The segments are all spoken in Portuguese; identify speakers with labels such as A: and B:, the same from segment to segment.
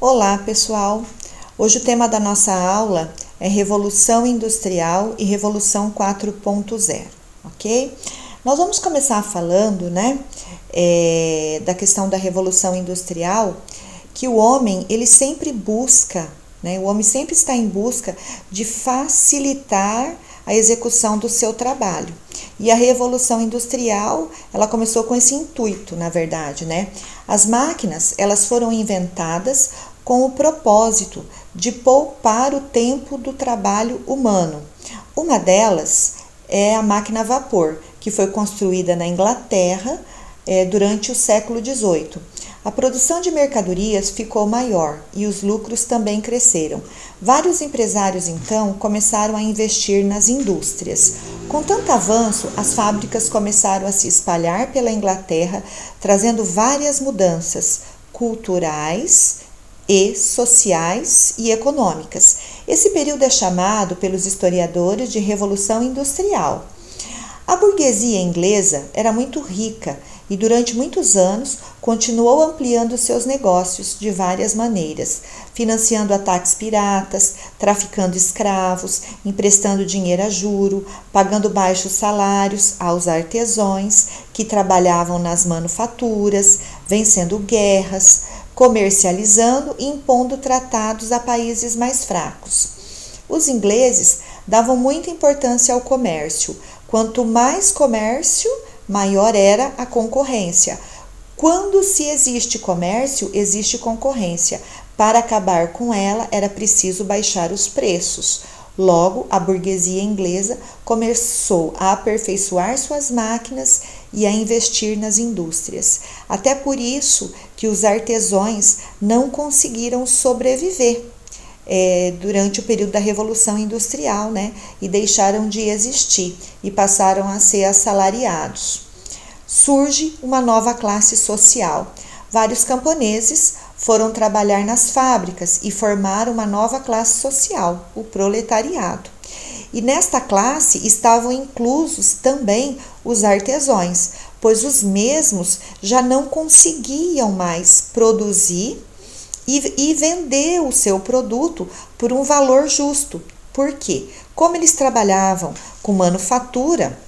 A: Olá, pessoal! Hoje o tema da nossa aula é Revolução Industrial e Revolução 4.0, ok? Nós vamos começar falando, da questão da Revolução Industrial, que o homem, ele sempre busca, o homem sempre está em busca de facilitar a execução do seu trabalho. E a Revolução Industrial, ela começou com esse intuito, na verdade, As máquinas, elas foram inventadas com o propósito de poupar o tempo do trabalho humano. Uma delas é a máquina a vapor, que foi construída na Inglaterra durante o século XVIII. A produção de mercadorias ficou maior e os lucros também cresceram. Vários empresários, então, começaram a investir nas indústrias. Com tanto avanço, as fábricas começaram a se espalhar pela Inglaterra, trazendo várias mudanças culturais e sociais e econômicas. Esse período é chamado pelos historiadores de Revolução Industrial. A burguesia inglesa era muito rica e durante muitos anos continuou ampliando seus negócios de várias maneiras, financiando ataques piratas, traficando escravos, emprestando dinheiro a juro, pagando baixos salários aos artesãos que trabalhavam nas manufaturas, vencendo guerras, comercializando e impondo tratados a países mais fracos. Os ingleses davam muita importância ao comércio. Quanto mais comércio, maior era a concorrência. Quando se existe comércio, existe concorrência. Para acabar com ela, era preciso baixar os preços. Logo, a burguesia inglesa começou a aperfeiçoar suas máquinas e a investir nas indústrias. Até por isso que os artesãos não conseguiram sobreviver durante o período da Revolução Industrial, e deixaram de existir e passaram a ser assalariados. Surge uma nova classe social. Vários camponeses foram trabalhar nas fábricas e formaram uma nova classe social, o proletariado. E nesta classe estavam inclusos também os artesãos, pois os mesmos já não conseguiam mais produzir e vender o seu produto por um valor justo. Por quê? Como eles trabalhavam com manufatura,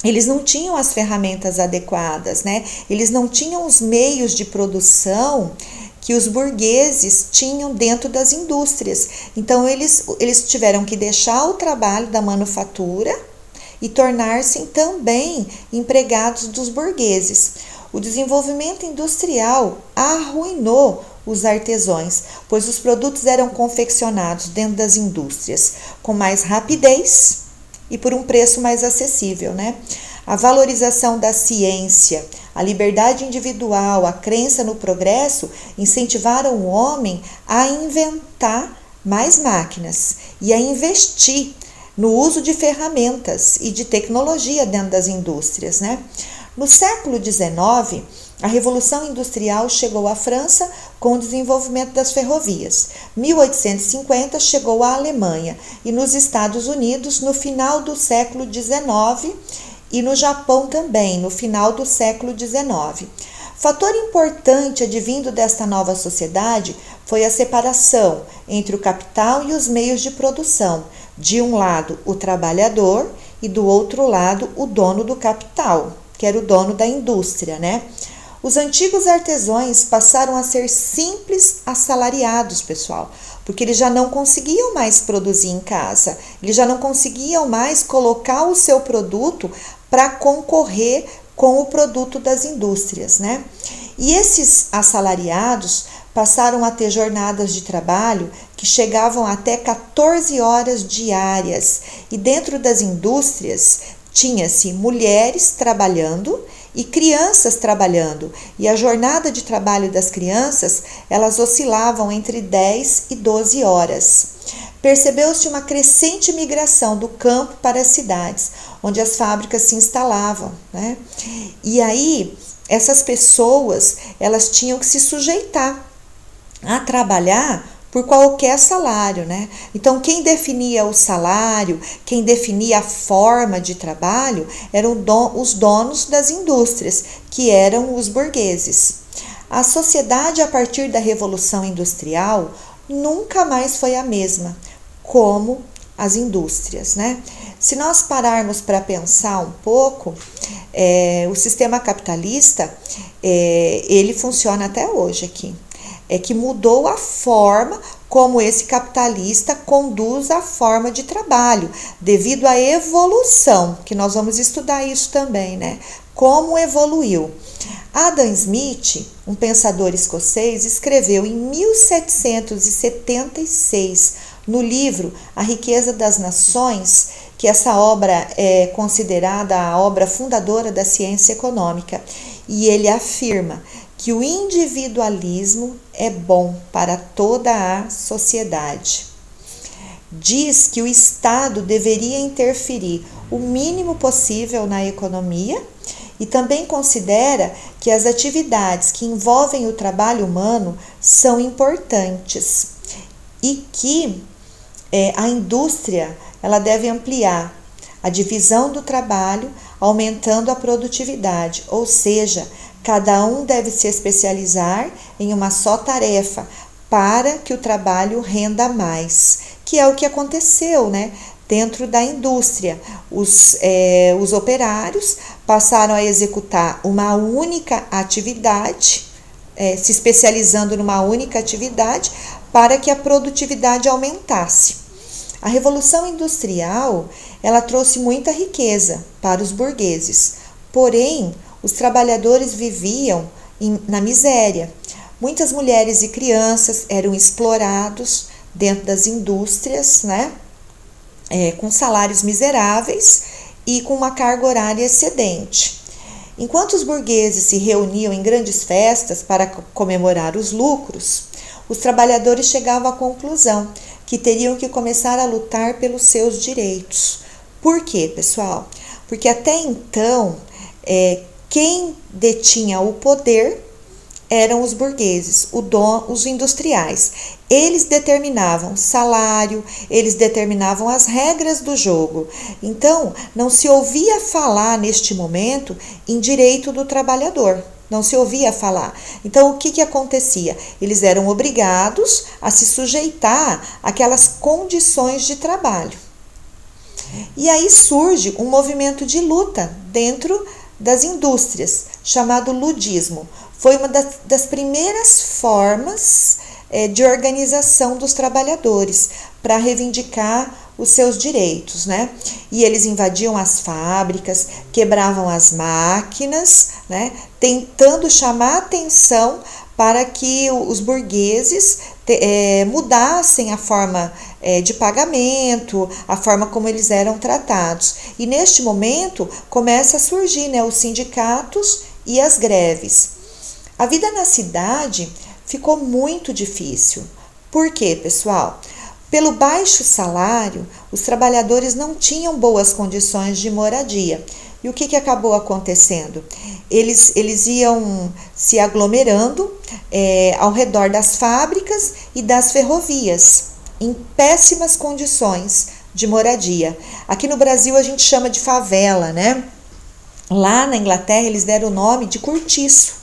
A: eles não tinham as ferramentas adequadas, Eles não tinham os meios de produção que os burgueses tinham dentro das indústrias. Então, eles tiveram que deixar o trabalho da manufatura e tornar-se também empregados dos burgueses. O desenvolvimento industrial arruinou os artesãos, pois os produtos eram confeccionados dentro das indústrias com mais rapidez e por um preço mais acessível, A valorização da ciência, a liberdade individual, a crença no progresso incentivaram o homem a inventar mais máquinas e a investir no uso de ferramentas e de tecnologia dentro das indústrias, No século XIX, a Revolução Industrial chegou à França com o desenvolvimento das ferrovias. 1850 chegou à Alemanha e nos Estados Unidos no final do século XIX e no Japão também, no final do século XIX. Fator importante advindo desta nova sociedade foi a separação entre o capital e os meios de produção. De um lado, o trabalhador e do outro lado, o dono do capital, que era o dono da indústria, Os antigos artesãos passaram a ser simples assalariados, pessoal, porque eles já não conseguiam mais produzir em casa, eles já não conseguiam mais colocar o seu produto para concorrer com o produto das indústrias, E esses assalariados passaram a ter jornadas de trabalho que chegavam até 14 horas diárias, e dentro das indústrias tinha-se mulheres trabalhando e crianças trabalhando, e a jornada de trabalho das crianças, elas oscilavam entre 10 e 12 horas. Percebeu-se uma crescente migração do campo para as cidades, onde as fábricas se instalavam, E aí, essas pessoas, elas tinham que se sujeitar a trabalhar por qualquer salário, Então, quem definia o salário, quem definia a forma de trabalho, eram os donos das indústrias, que eram os burgueses. A sociedade a partir da Revolução Industrial nunca mais foi a mesma, como as indústrias, né? Se nós pararmos para pensar um pouco, o sistema capitalista, ele funciona até hoje aqui. É que mudou a forma como esse capitalista conduz a forma de trabalho, devido à evolução, que nós vamos estudar isso também, né? Como evoluiu. Adam Smith, um pensador escocês, escreveu em 1776, no livro A Riqueza das Nações, que essa obra é considerada a obra fundadora da ciência econômica, e ele afirma que o individualismo é bom para toda a sociedade. Diz que o Estado deveria interferir o mínimo possível na economia e também considera que as atividades que envolvem o trabalho humano são importantes e que a indústria ela deve ampliar a divisão do trabalho, aumentando a produtividade, ou seja, cada um deve se especializar em uma só tarefa para que o trabalho renda mais, que é o que aconteceu, né? Dentro da indústria, os operários passaram a executar uma única atividade, se especializando numa única atividade para que a produtividade aumentasse. A Revolução Industrial, ela trouxe muita riqueza para os burgueses, porém, os trabalhadores viviam na miséria. Muitas mulheres e crianças eram explorados dentro das indústrias, né? Com salários miseráveis e com uma carga horária excedente. Enquanto os burgueses se reuniam em grandes festas para comemorar os lucros, os trabalhadores chegavam à conclusão que teriam que começar a lutar pelos seus direitos. Por quê, pessoal? Porque até então, quem detinha o poder eram os burgueses, os industriais. Eles determinavam salário, eles determinavam as regras do jogo. Então, não se ouvia falar neste momento em direito do trabalhador. Não se ouvia falar. Então, o que acontecia? Eles eram obrigados a se sujeitar àquelas condições de trabalho. E aí surge um movimento de luta dentro das indústrias, chamado ludismo. Foi uma das primeiras formas de organização dos trabalhadores para reivindicar os seus direitos, né? E eles invadiam as fábricas, quebravam as máquinas, né? Tentando chamar atenção para que os burgueses mudassem a forma de pagamento, a forma como eles eram tratados. E neste momento começa a surgir, né, os sindicatos e as greves. A vida na cidade ficou muito difícil. Por quê, pessoal? Pelo baixo salário, os trabalhadores não tinham boas condições de moradia. E o que acabou acontecendo? Eles iam se aglomerando ao redor das fábricas e das ferrovias, em péssimas condições de moradia. Aqui no Brasil a gente chama de favela, né? Lá na Inglaterra eles deram o nome de cortiço.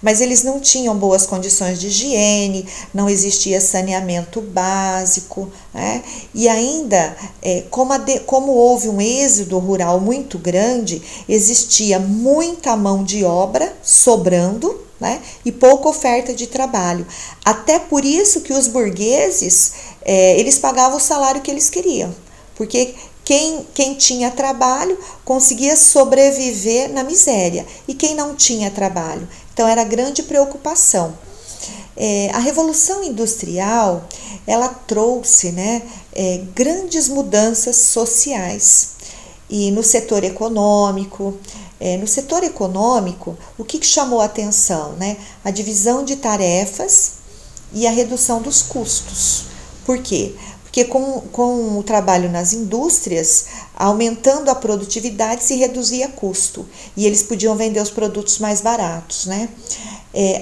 A: Mas eles não tinham boas condições de higiene, não existia saneamento básico, né? E ainda, como houve um êxodo rural muito grande, existia muita mão de obra sobrando, né? E pouca oferta de trabalho. Até por isso que os burgueses, eles pagavam o salário que eles queriam, porque quem tinha trabalho conseguia sobreviver na miséria, e quem não tinha trabalho. Então, era grande preocupação. A Revolução Industrial, ela trouxe, né, grandes mudanças sociais. E no setor econômico, o que chamou a atenção? Né? A divisão de tarefas e a redução dos custos. Por quê? Porque com o trabalho nas indústrias, aumentando a produtividade, se reduzia custo e eles podiam vender os produtos mais baratos, né?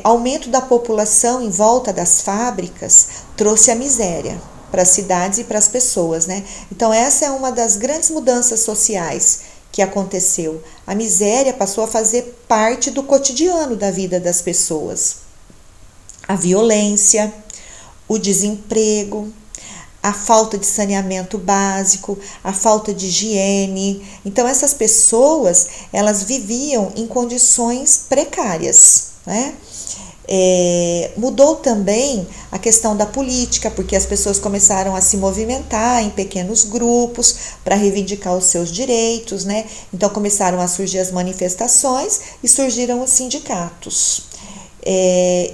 A: Aumento da população em volta das fábricas trouxe a miséria para as cidades e para as pessoas, né? Então essa é uma das grandes mudanças sociais que aconteceu. A miséria passou a fazer parte do cotidiano da vida das pessoas. a violência, o desemprego, a falta de saneamento básico, a falta de higiene. Então essas pessoas, elas viviam em condições precárias, né? Mudou também a questão da política, porque as pessoas começaram a se movimentar em pequenos grupos para reivindicar os seus direitos, né? Então começaram a surgir as manifestações e surgiram os sindicatos.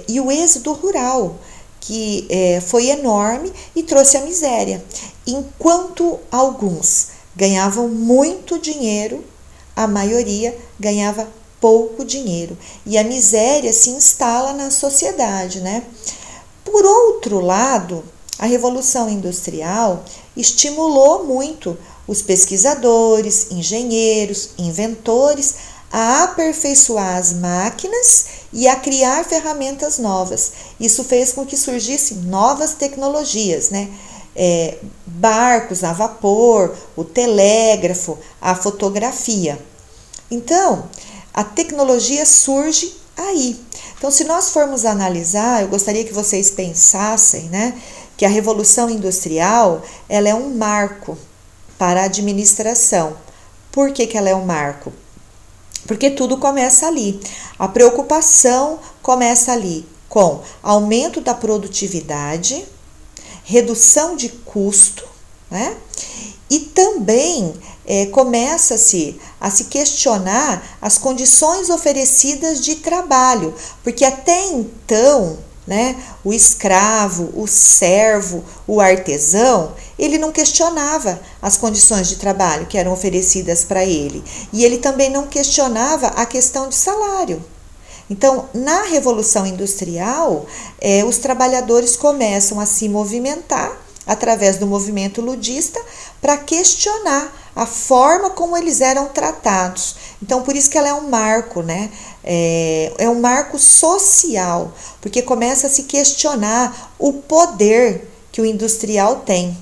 A: E o êxodo rural, que foi enorme e trouxe a miséria. Enquanto alguns ganhavam muito dinheiro, a maioria ganhava pouco dinheiro. E a miséria se instala na sociedade, né? Por outro lado, a Revolução Industrial estimulou muito os pesquisadores, engenheiros, inventores a aperfeiçoar as máquinas e a criar ferramentas novas. Isso fez com que surgissem novas tecnologias, né? Barcos a vapor, o telégrafo, a fotografia. Então, a tecnologia surge aí. Então, se nós formos analisar, eu gostaria que vocês pensassem, né, que a Revolução Industrial, ela é um marco para a administração. Por que ela é um marco? Porque tudo começa ali. A preocupação começa ali com aumento da produtividade, redução de custo, né? E também começa-se a se questionar as condições oferecidas de trabalho, porque até então, né, o escravo, o servo, o artesão, ele não questionava as condições de trabalho que eram oferecidas para ele, e ele também não questionava a questão de salário. Então, na Revolução Industrial, os trabalhadores começam a se movimentar através do movimento ludista para questionar a forma como eles eram tratados. Então, por isso que ela é um marco, né? É um marco social, porque começa a se questionar o poder que o industrial tem.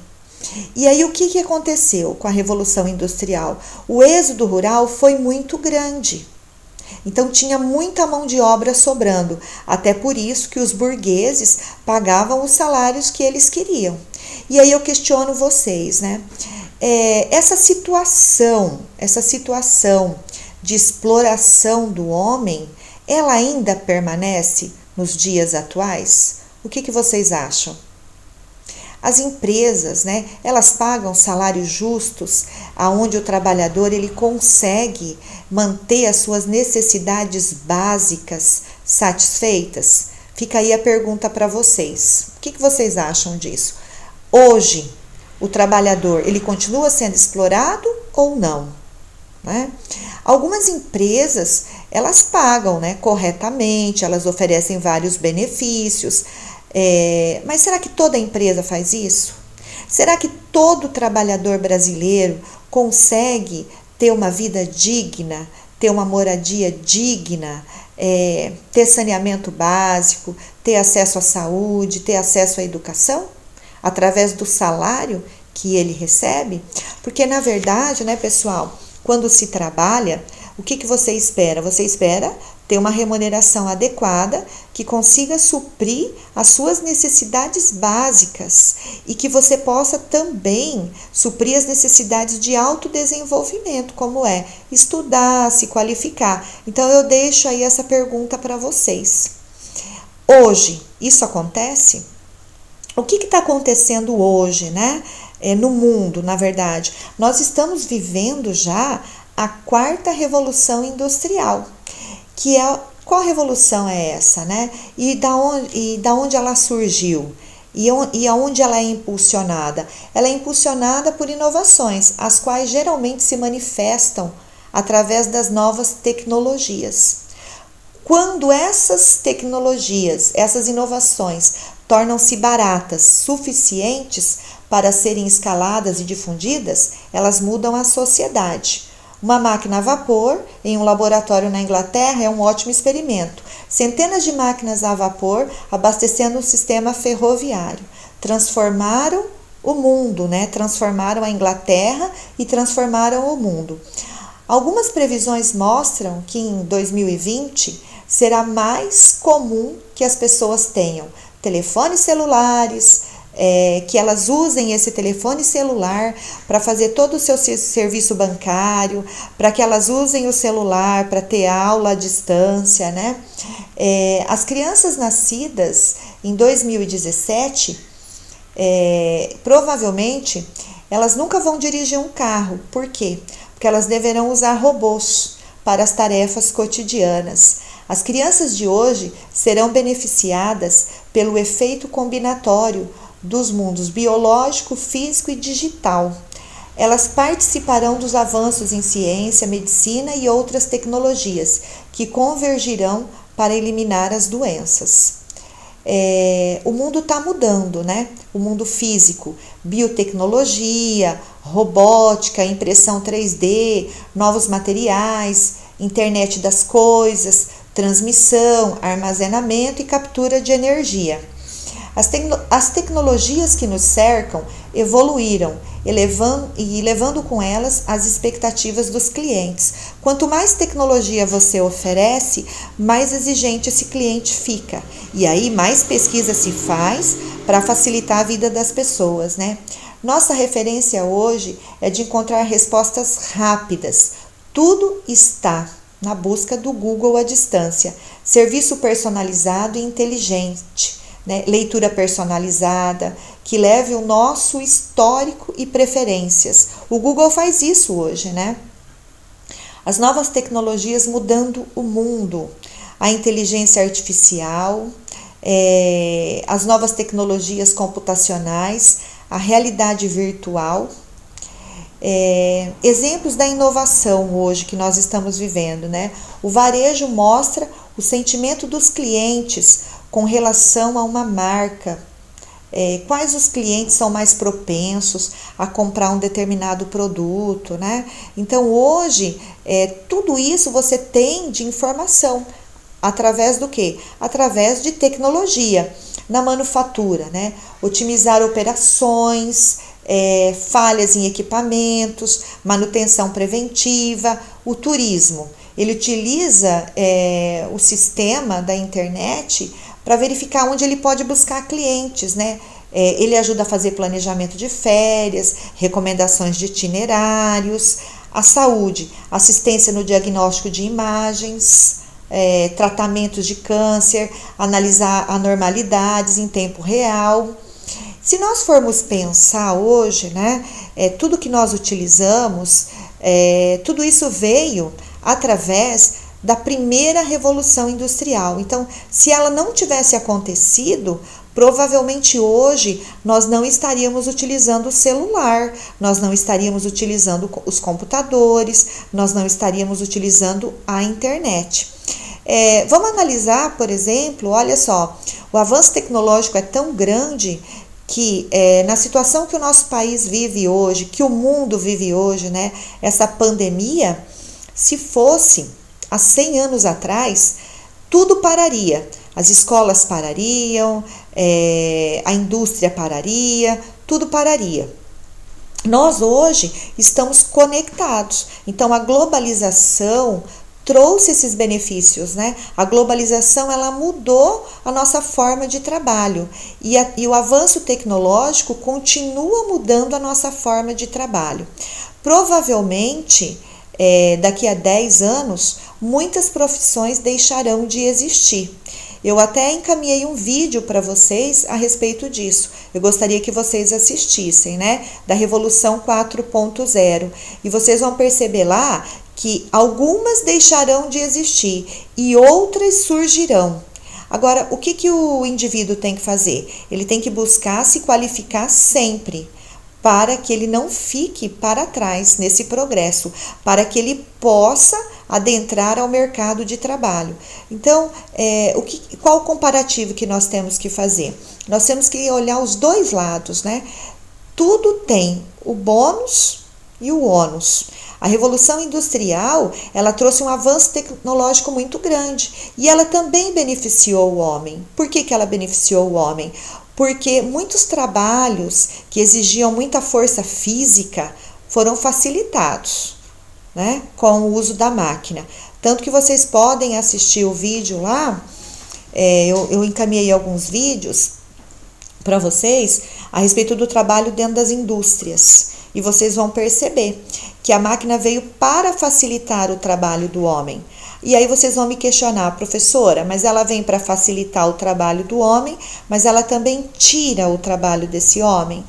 A: E aí, o que aconteceu com a Revolução Industrial? O êxodo rural foi muito grande. Então tinha muita mão de obra sobrando, até por isso que os burgueses pagavam os salários que eles queriam. E aí eu questiono vocês, né? Essa situação de exploração do homem, ela ainda permanece nos dias atuais? O que vocês acham? As empresas, né, elas pagam salários justos, aonde o trabalhador ele consegue manter as suas necessidades básicas satisfeitas? Fica aí a pergunta para vocês. O que vocês acham disso? Hoje, o trabalhador ele continua sendo explorado ou não? Né? Algumas empresas elas pagam, né, corretamente, elas oferecem vários benefícios. Mas será que toda empresa faz isso? Será que todo trabalhador brasileiro consegue ter uma vida digna, ter uma moradia digna, ter saneamento básico, ter acesso à saúde, ter acesso à educação? Através do salário que ele recebe? Porque, na verdade, né, pessoal, quando se trabalha, o que você espera? Você espera ter uma remuneração adequada que consiga suprir as suas necessidades básicas e que você possa também suprir as necessidades de autodesenvolvimento, como é estudar, se qualificar. Então eu deixo aí essa pergunta para vocês. Hoje, isso acontece? O que está acontecendo hoje, né? No mundo, na verdade? Nós estamos vivendo já a quarta revolução industrial. Qual revolução é essa, né? E da onde ela surgiu? E aonde ela é impulsionada? Ela é impulsionada por inovações, as quais geralmente se manifestam através das novas tecnologias. Quando essas tecnologias, essas inovações, tornam-se baratas, suficientes para serem escaladas e difundidas, elas mudam a sociedade. Uma máquina a vapor em um laboratório na Inglaterra é um ótimo experimento. Centenas de máquinas a vapor abastecendo o sistema ferroviário. Transformaram o mundo, né? Transformaram a Inglaterra e transformaram o mundo. Algumas previsões mostram que em 2020 será mais comum que as pessoas tenham telefones celulares, que elas usem esse telefone celular para fazer todo o seu serviço bancário, para que elas usem o celular para ter aula à distância, né? As crianças nascidas em 2017, provavelmente, elas nunca vão dirigir um carro. Por quê? Porque elas deverão usar robôs para as tarefas cotidianas. As crianças de hoje serão beneficiadas pelo efeito combinatório dos mundos biológico, físico e digital. Elas participarão dos avanços em ciência, medicina e outras tecnologias que convergirão para eliminar as doenças. O mundo está mudando, né? O mundo físico, biotecnologia, robótica, impressão 3D, novos materiais, internet das coisas, transmissão, armazenamento e captura de energia. As tecnologias que nos cercam evoluíram, levando com elas as expectativas dos clientes. Quanto mais tecnologia você oferece, mais exigente esse cliente fica. E aí mais pesquisa se faz para facilitar a vida das pessoas, né? Nossa referência hoje é de encontrar respostas rápidas. Tudo está na busca do Google à distância. Serviço personalizado e inteligente. Né, leitura personalizada, que leve o nosso histórico e preferências. O Google faz isso hoje, né? As novas tecnologias mudando o mundo, a inteligência artificial, as novas tecnologias computacionais, a realidade virtual, exemplos da inovação hoje que nós estamos vivendo, né? O varejo mostra o sentimento dos clientes com relação a uma marca, quais os clientes são mais propensos a comprar um determinado produto, né? Então hoje, tudo isso você tem de informação, através do quê? Através de tecnologia, na manufatura, né? Otimizar operações, falhas em equipamentos, manutenção preventiva, o turismo. Ele utiliza o sistema da internet para verificar onde ele pode buscar clientes, né? Ele ajuda a fazer planejamento de férias, recomendações de itinerários, a saúde, assistência no diagnóstico de imagens, tratamentos de câncer, analisar anormalidades em tempo real. Se nós formos pensar hoje, né, tudo que nós utilizamos, tudo isso veio através da primeira revolução industrial. Então, se ela não tivesse acontecido, provavelmente hoje nós não estaríamos utilizando o celular, nós não estaríamos utilizando os computadores, nós não estaríamos utilizando a internet. Vamos analisar, por exemplo, olha só, o avanço tecnológico é tão grande que na situação que o nosso país vive hoje, que o mundo vive hoje, né, essa pandemia, se fosse há 100 anos atrás, tudo pararia. As escolas parariam, a indústria pararia, tudo pararia. Nós hoje estamos conectados. Então a globalização trouxe esses benefícios, né? A globalização, ela mudou a nossa forma de trabalho e o avanço tecnológico continua mudando a nossa forma de trabalho. Provavelmente, daqui a 10 anos, muitas profissões deixarão de existir. Eu até encaminhei um vídeo para vocês a respeito disso. Eu gostaria que vocês assistissem, né? Da Revolução 4.0. E vocês vão perceber lá que algumas deixarão de existir e outras surgirão. Agora, o que o indivíduo tem que fazer? Ele tem que buscar se qualificar sempre, para que ele não fique para trás nesse progresso, para que ele possa adentrar ao mercado de trabalho. Então, qual o comparativo que nós temos que fazer? Nós temos que olhar os dois lados, né? Tudo tem o bônus e o ônus. A Revolução Industrial, ela trouxe um avanço tecnológico muito grande e ela também beneficiou o homem. Por que ela beneficiou o homem? Porque muitos trabalhos que exigiam muita força física foram facilitados. né, com o uso da máquina. Tanto que vocês podem assistir o vídeo lá, eu encaminhei alguns vídeos para vocês a respeito do trabalho dentro das indústrias. E vocês vão perceber que a máquina veio para facilitar o trabalho do homem. E aí vocês vão me questionar, professora, mas ela vem para facilitar o trabalho do homem, mas ela também tira o trabalho desse homem?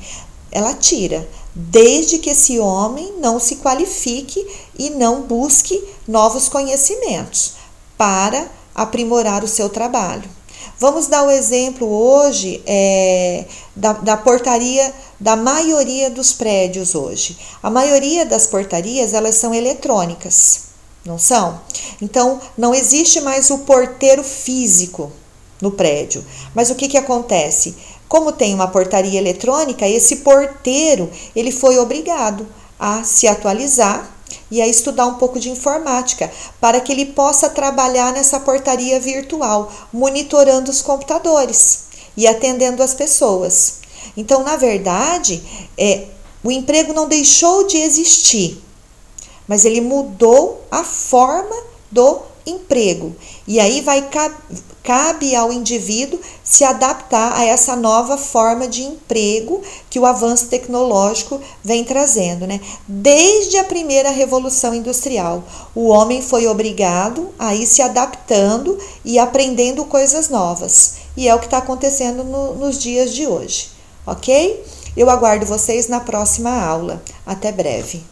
A: Ela tira, desde que esse homem não se qualifique e não busque novos conhecimentos para aprimorar o seu trabalho. Vamos dar o exemplo hoje da portaria da maioria dos prédios hoje. A maioria das portarias, elas são eletrônicas, não são? Então, não existe mais o porteiro físico no prédio. Mas o que acontece? Como tem uma portaria eletrônica, esse porteiro, ele foi obrigado a se atualizar e a estudar um pouco de informática, para que ele possa trabalhar nessa portaria virtual, monitorando os computadores e atendendo as pessoas. Então, na verdade, o emprego não deixou de existir, mas ele mudou a forma do emprego. E aí cabe ao indivíduo se adaptar a essa nova forma de emprego que o avanço tecnológico vem trazendo, né? Desde a primeira revolução industrial, o homem foi obrigado a ir se adaptando e aprendendo coisas novas. E é o que está acontecendo nos dias de hoje, ok? Eu aguardo vocês na próxima aula. Até breve.